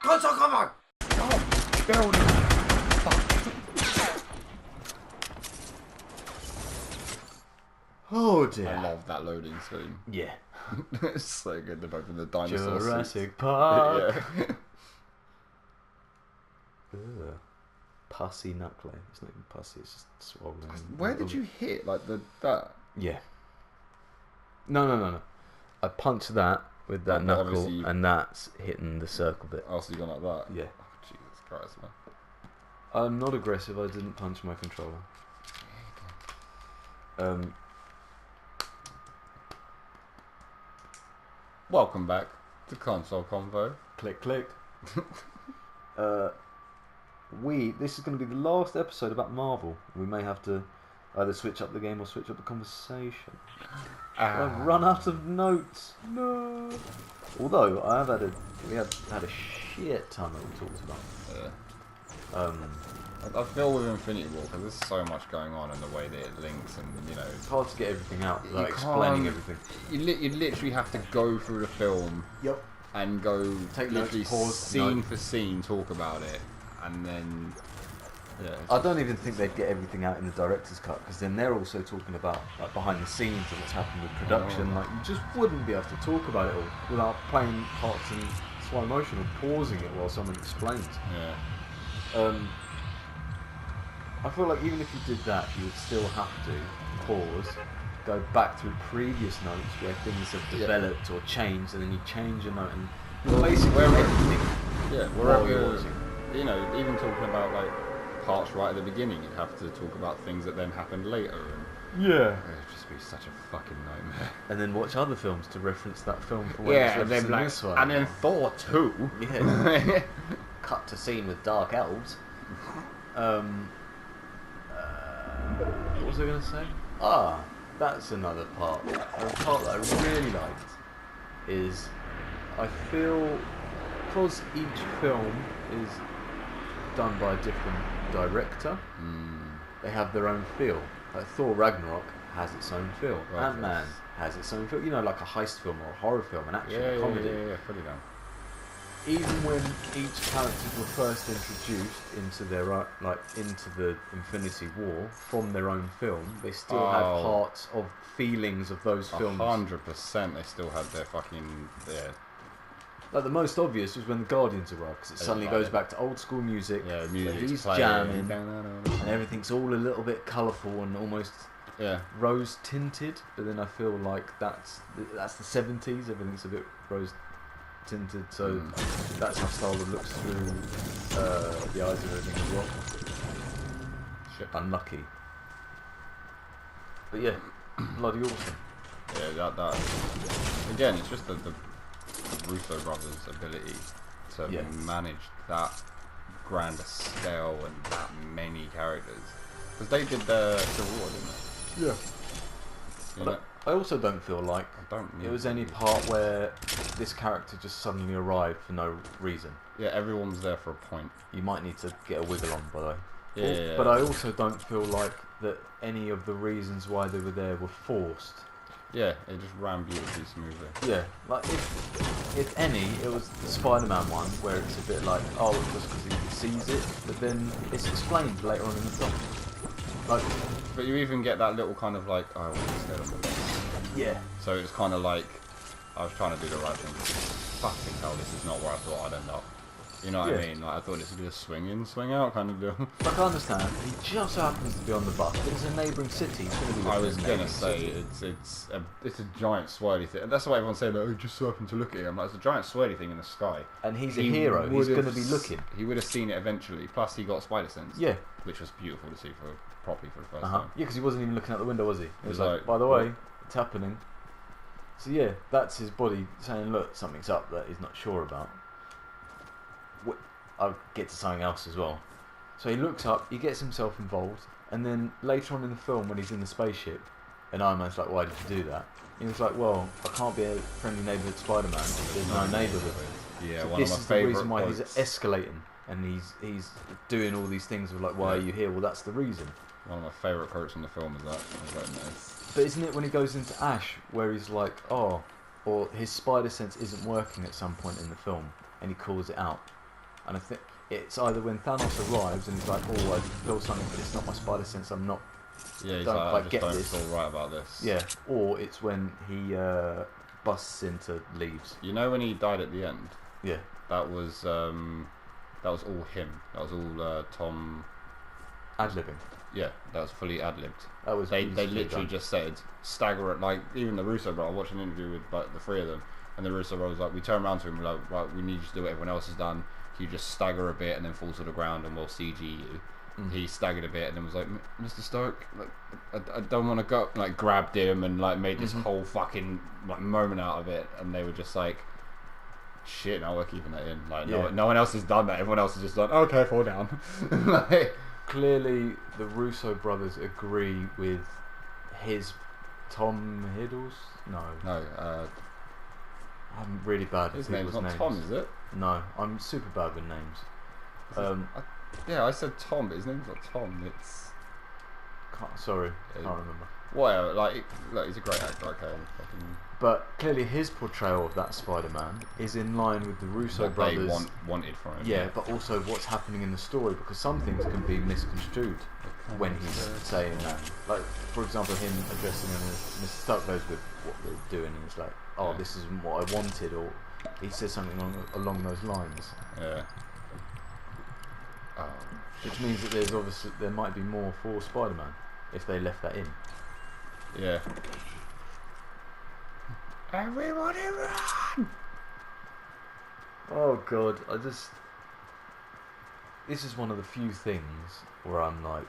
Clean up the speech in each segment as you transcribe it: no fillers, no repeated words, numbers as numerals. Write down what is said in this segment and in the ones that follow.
Console cover! Oh, building. Fuck. Oh dear. I love that loading scene. Yeah. It's so good. They're both in the dinosaur Jurassic Park. Yeah. Ugh. Pussy knuckle. It's not even pussy, it's just swollen. Where did you hit? Like that? Yeah. No. I punched that with that knuckle, and that's hitting the circle bit. Oh, so you gone like that? Yeah. Oh, Jesus Christ, man. I'm not aggressive, I didn't punch my controller. Welcome back to Console Convo. Click, click. This is going to be the last episode about Marvel. We may have to either switch up the game or switch up the conversation. I've run out of notes. No. Although I have we had a shit ton that we talked about. I feel with Infinity War because there's so much going on and the way that it links, and you know, it's hard to get everything out, like explaining everything. You literally have to go through the film. Yep. And go take literally notes, pause, scene for scene, talk about it, and then I don't even think they'd get everything out in the director's cut, because then they're also talking about like behind the scenes and what's happened with production. Like you just wouldn't be able to talk about it all without playing parts in slow motion or pausing it while someone explains. Yeah. I feel like even if you did that, you would still have to pause, go back through previous notes where things have developed or changed, and then you change a note and basically wherever you're watching. You know, even talking about like parts right at the beginning, you'd have to talk about things that then happened later. And it'd just be such a fucking nightmare. And then watch other films to reference that film for when it's referencing like, this one. And then Thor 2. Yeah. Cut to scene with dark elves. What was I going to say? That's another part. A part that I really liked is I feel because each film is done by a different director, they have their own feel. Like Thor Ragnarok has its own feel. Ant-Man has its own feel. You know, like a heist film or a horror film, an action comedy. Yeah, fully done. Even when each characters were first introduced into into the Infinity War from their own film, they still had parts of feelings of those films. 100%, they still had their fucking Like the most obvious was when the Guardians arrived, because it suddenly goes back to old school music. Yeah, music. He's jamming, and everything's all a little bit colourful and almost rose tinted. But then I feel like that's the 70s. Everything's a bit rose tinted, so that's how Star Wars looks through the eyes of everything as well. Shit. Unlucky. But yeah, bloody awesome. Yeah, that again, it's just the Russo brothers' ability to manage that grander scale and that many characters. Because they did the Civil War, didn't they? Yeah. But I also don't feel like it was any part where this character just suddenly arrived for no reason. Yeah, everyone was there for a point. You might need to get a wiggle on, by the way. Yeah. But I also don't feel like that any of the reasons why they were there were forced. Yeah, it just ran beautifully smoothly. Yeah, like if any, it was the Spider-Man one where it's a bit like, just because he sees it, but then it's explained later on in the film. Like, but you even get that little kind of like, I want to stay on the bed. Yeah. So it's kind of like, I was trying to do the right thing. Fucking hell, this is not where I thought I'd end up. You know what I mean? Like, I thought this would be a swing in, swing out kind of deal. Like, I understand. He just happens to be on the bus, but it's a neighbouring city. It's going to be. I was gonna say it's a giant swirly thing, and that's why everyone's saying that. Oh, just so happened to look at him. Like, it's a giant swirly thing in the sky. And he's a hero. He's going to be looking. He would have seen it eventually. Plus, he got spider sense. Yeah. Which was beautiful to see properly for the first time. Yeah, because he wasn't even looking out the window, was he? It was like, by the way, it's happening. So yeah, that's his body saying, look, something's up that he's not sure about. I'll get to something else as well. So he looks up, he gets himself involved, and then later on in the film when he's in the spaceship, and Iron Man's like, why did you do that? He was like, well, I can't be a friendly neighbour with Spider-Man, there's no neighbour with him. Yeah, so one this of my is the favourite reason why quotes. he's escalating, and he's doing all these things of like, why are you here? Well, that's the reason. One of my favourite quotes in the film is that. I was like, nice. But isn't it when he goes into Ash, where he's like, or his spider sense isn't working at some point in the film, and he calls it out. And I think it's either when Thanos arrives and he's like, oh, I feel something, but it's not my spider sense. I'm not. Yeah, he's don't like, quite I just get don't this. feel right about this. Yeah, or it's when he busts into Leaves. You know when he died at the end? Yeah. That was all him. That was all Tom. Ad-libbing. Yeah, that was fully ad-libbed. That was they literally just said stagger it, like even the Russo brother. I watched an interview with like the three of them, and the Russo brother was like, we turned around to him like, right, we need you to do what everyone else has done. You just stagger a bit and then fall to the ground, and we'll CG you. He staggered a bit and then was like, Mr. Stark, like, I don't want to go. Like grabbed him and like made this whole fucking like moment out of it, and they were just like, shit, no, we're keeping that in. Like no one else has done that. Everyone else has just done, okay, fall down. Like, clearly, the Russo brothers agree with his Tom Hiddleston. No, I'm really bad with his name's not names. Tom, is it? No, I'm super bad with names. Yeah, I said Tom, but his name's not Tom. It's sorry, can't remember. Well, like he's a great actor. Okay, but clearly his portrayal of that Spider-Man is in line with the Russo what brothers. They wanted from him. Yeah, but also what's happening in the story, because some things can be misconstrued when he's saying that. Like, for example, him addressing him as Mr. Stark knows with what they're doing, and it's like, oh, this isn't what I wanted, or he says something along those lines. Yeah. Oh. Which means that there might be more for Spider-Man if they left that in. Yeah. Everybody run! Oh god, this is one of the few things where I'm like,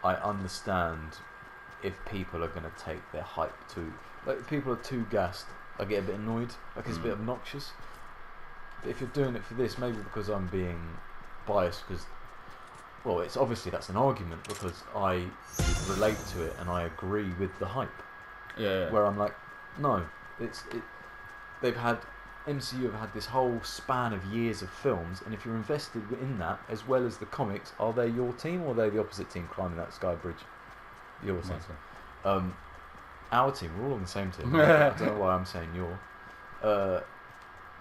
I understand if people are going to take their hype too, like if people are too gassed, I get a bit annoyed, like it's a bit obnoxious. But if you're doing it for this, maybe because I'm being biased, because, well, it's obviously that's an argument, because I relate to it and I agree with the hype. Yeah. Where I'm like, no, they've had, MCU have had this whole span of years of films, and if you're invested in that as well as the comics, are they your team or are they the opposite team climbing that sky bridge? Your team. Our team, we're all on the same team. I don't know why I'm saying your.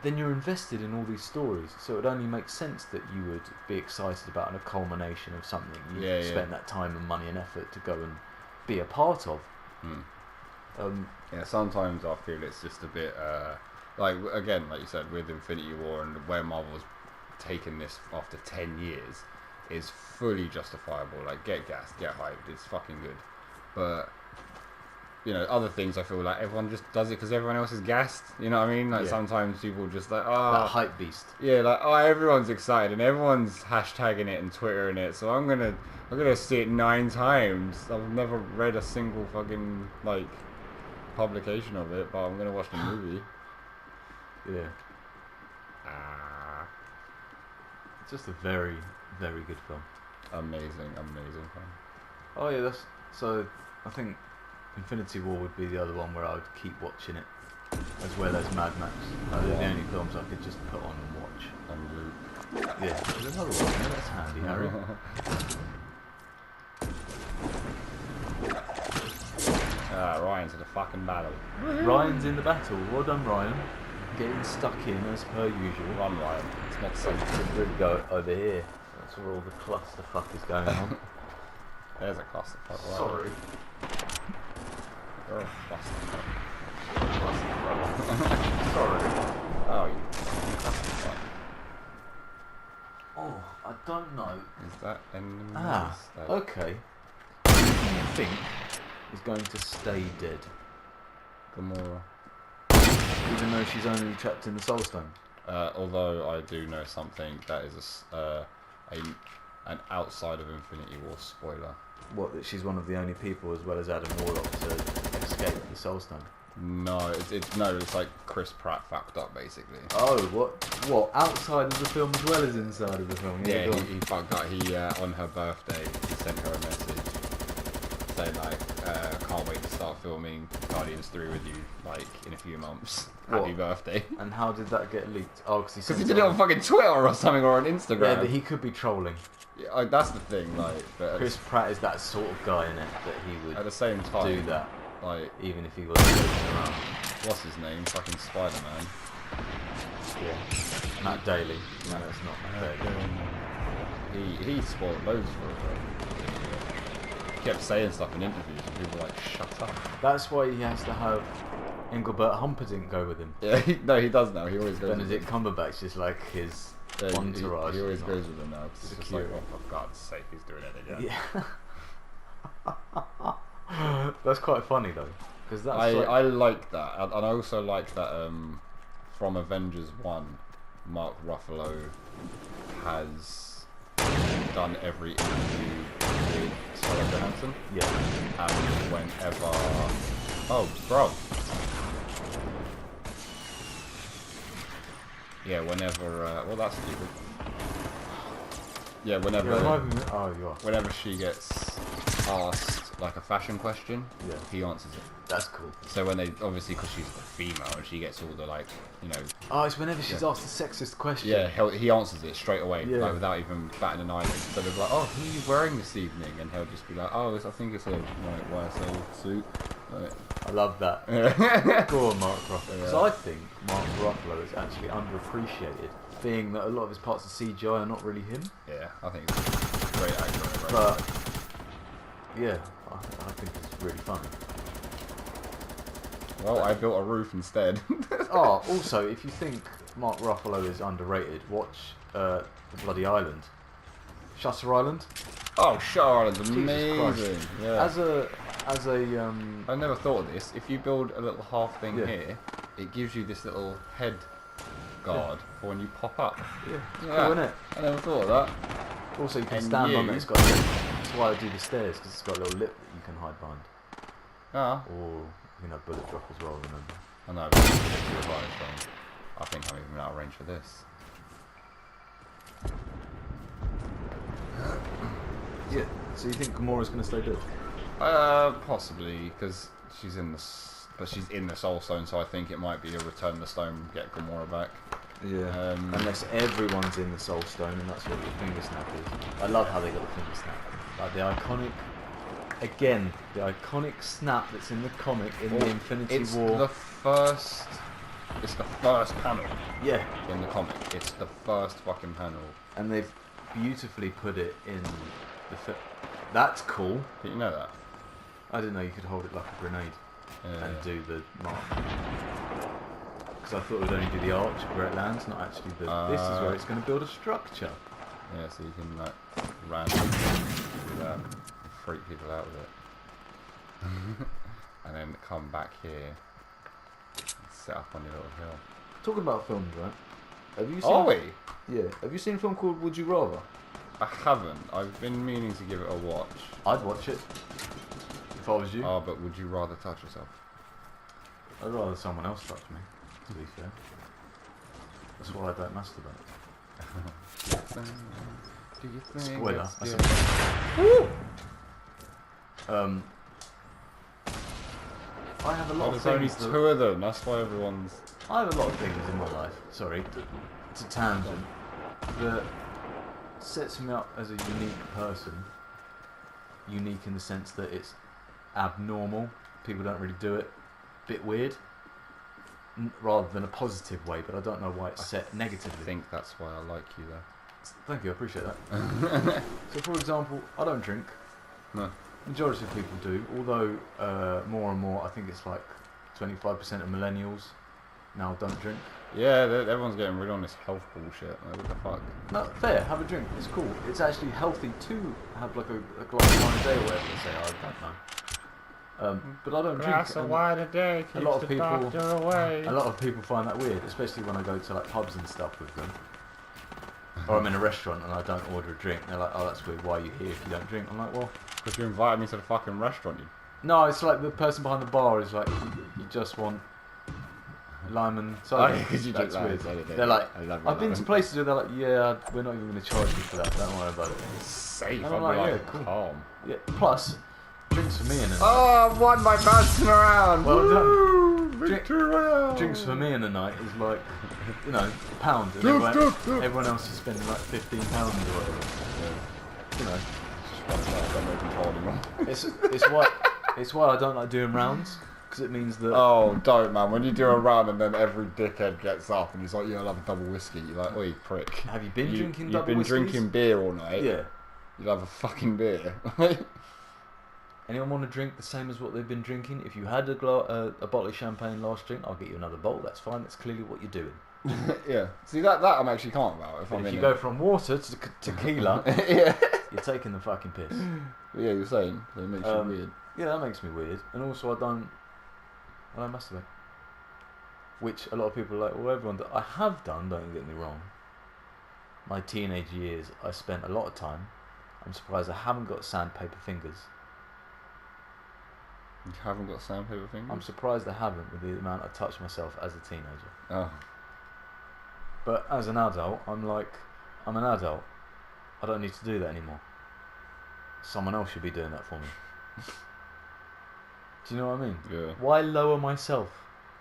Then you're invested in all these stories, so it only makes sense that you would be excited about a culmination of something you spent that time and money and effort to go and be a part of. Yeah, sometimes I feel it's just a bit like, again, like you said, with Infinity War and where Marvel's taken this after 10 years is fully justifiable. Like, get gassed, get hyped, it's fucking good. But you know, other things I feel like everyone just does it because everyone else is gassed. You know what I mean? Like sometimes people just like, oh, that hype beast. Yeah, like, oh, everyone's excited and everyone's hashtagging it and twittering it. So I'm gonna see it 9 times. I've never read a single fucking like publication of it, but I'm gonna watch the movie. Yeah. It's just a very, very good film. Amazing film. Oh yeah, so I think Infinity War would be the other one where I would keep watching it, as well as Mad Max. They're the only films I could just put on and watch. Yeah, there's another one there, that's handy, Harry. Ryan's in the fucking battle. Ryan's in the battle, well done Ryan. Getting stuck in as per usual. Run Ryan, it's not safe. We'd go over here, that's where all the clusterfuck is going on. There's a clusterfuck. Right? Sorry. Oh, clusterfuck. Sorry. Oh, you clusterfuck. Oh, I don't know. Is that enemies? Okay. Who do you think is going to stay dead? Gamora. Even though she's only trapped in the Soul Stone. Although I do know something that is an outside of Infinity War spoiler. What, that she's one of the only people, as well as Adam Warlock, to escape the Soul Stone? No, it's like Chris Pratt fucked up basically. Oh, what? Outside of the film as well as inside of the film? Yeah, he fucked up. He on her birthday, he sent her a message saying like, can't wait to start filming Guardians 3 with you, like in a few months. Happy birthday. And how did that get leaked? Oh, because he did it on fucking Twitter or something, or on Instagram. Yeah, but he could be trolling. Yeah, that's the thing. Like, but Chris Pratt is that sort of guy in it that he would at the same time do that. Like, even if he wasn't joking around. What's his name? Fucking Spider-Man. Yeah. Matt Daly. No, that's not fair. He spoiled loads for it. He kept saying stuff in interviews and people were like, shut up. That's why he has to have Engelbert Humperdinck go with him. Yeah, no, he does now. He always goes Benedict Cumberbatch is like his entourage. He always goes with him now. It's just like, oh, for God's sake, he's doing it again. Yeah. That's quite funny though. Cause that's I like that. And I also like that from Avengers 1, Mark Ruffalo has done every interview with Scarlett Johansson. Yeah. And whenever... Oh, bro. Yeah, whenever... well, that's stupid. Yeah, whenever... Whenever she gets asked, like, a fashion question, he answers it. That's cool. So when they... Obviously, because she's the female, and she gets all the, like, you know... Oh, it's whenever she's asked a sexist question. Yeah, he answers it straight away, like, without even batting an eyelid. So they're like, oh, who are you wearing this evening? And he'll just be like, oh, I think it's a YSL suit. Like, I love that. Go on, Mark Ruffalo. Because I think Mark Ruffalo is actually underappreciated, being that a lot of his parts of CGI are not really him. Yeah, I think he's a great actor. But yeah, I think it's really funny. Well, I built a roof instead. Oh, also, if you think Mark Ruffalo is underrated, watch The Bloody Island. Shutter Island. Oh, Shutter Island's amazing. Yeah. As a I never thought of this. If you build a little half thing here, it gives you this little head guard for when you pop up. Yeah, it's cool, isn't it? I never thought of that. Also, you can stand on it. It's got. That's why I do the stairs, because it's got a little lip that you can hide behind. Ah. Or you can have bullet drop as well. Remember? I know. But I think I'm even out of range for this. Yeah. So you think Gamora's going to stay dead? Possibly, because she's in the Soul Stone, so I think it might be a return the stone, get Gamora back. Yeah. Unless everyone's in the Soul Stone, and that's what the finger snap is. I love how they got the finger snap. Like the iconic, again, the iconic snap that's in the comic in the Infinity War. It's the first panel. Yeah. In the comic, it's the first fucking panel. And they've beautifully put it in the film. That's cool. Did you know that? I didn't know you could hold it like a grenade and do the mark. Because I thought it would only do the arch where it lands, not actually the. This is where it's going to build a structure. Yeah, so you can like randomly do that, and freak people out with it, and then come back here, and set up on your little hill. Talking about films, right? Have you seen? Are we? Yeah. Have you seen a film called Would You Rather? I haven't. I've been meaning to give it a watch. I'd watch it. If I was you. Oh, but would you rather touch yourself? I'd rather someone else touch me, to be fair. That's why I don't masturbate. Do you think spoiler. I have a lot of things. There's only two of them, that's why everyone's... I have a lot of things in my life, sorry, to tangent, that sets me up as a unique person. Unique in the sense that it's abnormal. People don't really do it. Bit weird. Rather than a positive way, but I don't know why it's set negatively. I think that's why I like you though. Thank you, I appreciate that. So for example, I don't drink. No. Majority of people do, although more and more, I think it's like 25% of millennials now don't drink. Yeah, everyone's getting rid on this health bullshit. Like, what the fuck? No, fair, have a drink, it's cool. It's actually healthy to have like a glass of wine a day or whatever they say, I don't know. But I don't drink. Glass of wine a day keeps a lot of the people, doctor away. A lot of people find that weird, especially when I go to like pubs and stuff with them. Or I'm in a restaurant and I don't order a drink. They're like, oh, that's weird, why are you here if you don't drink? I'm like, well... Because you invited me to the fucking restaurant, you... No, it's like the person behind the bar is like, you just want lime and soda. Oh, because you that's weird. They're like, I've been to places where they're like, yeah, we're not even going to charge you for that, don't worry about it. It's safe, and I'm like, like, yeah, cool. calm. Yeah, plus, drinks for me in a night. Oh, I've won by bouncing around! Well done! Victory! Drinks for me in a night is like, you know, a pound. And everyone else is spending like £15 or whatever. Yeah. You know. I don't know control anymore. It's why I don't like doing rounds. because it means that. Oh, don't, man. When you do a run and then every dickhead gets up and he's like, yeah, I'll have a double whiskey. You're like, oi, prick. Have you been drinking You've double been drinking beer all night. Yeah. You'll have a fucking beer. Anyone want to drink the same as what they've been drinking? If you had a bottle of champagne last drink, I'll get you another bottle. That's fine. That's clearly what you're doing. Yeah. See, that I'm actually calm about. If you go from water to tequila, yeah, you're taking the fucking piss. Yeah, you're saying so it makes you weird. Yeah, that makes me weird. And also, I don't masturbate. Which a lot of people are like, well, everyone. I have done. Don't get me wrong. My teenage years, I spent a lot of time. I'm surprised I haven't got sandpaper fingers. You haven't got sandpaper fingers? I'm surprised I haven't with the amount I touched myself as a teenager. Oh. But as an adult, I'm an adult. I don't need to do that anymore. Someone else should be doing that for me. Do you know what I mean? Yeah. Why lower myself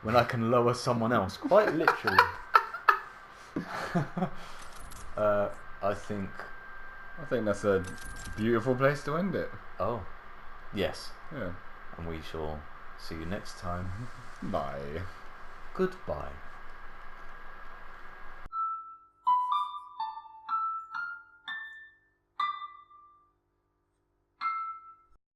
when I can lower someone else? Quite literally. I think that's a beautiful place to end it. Oh, yes. Yeah. And we shall see you next time. Bye. Goodbye.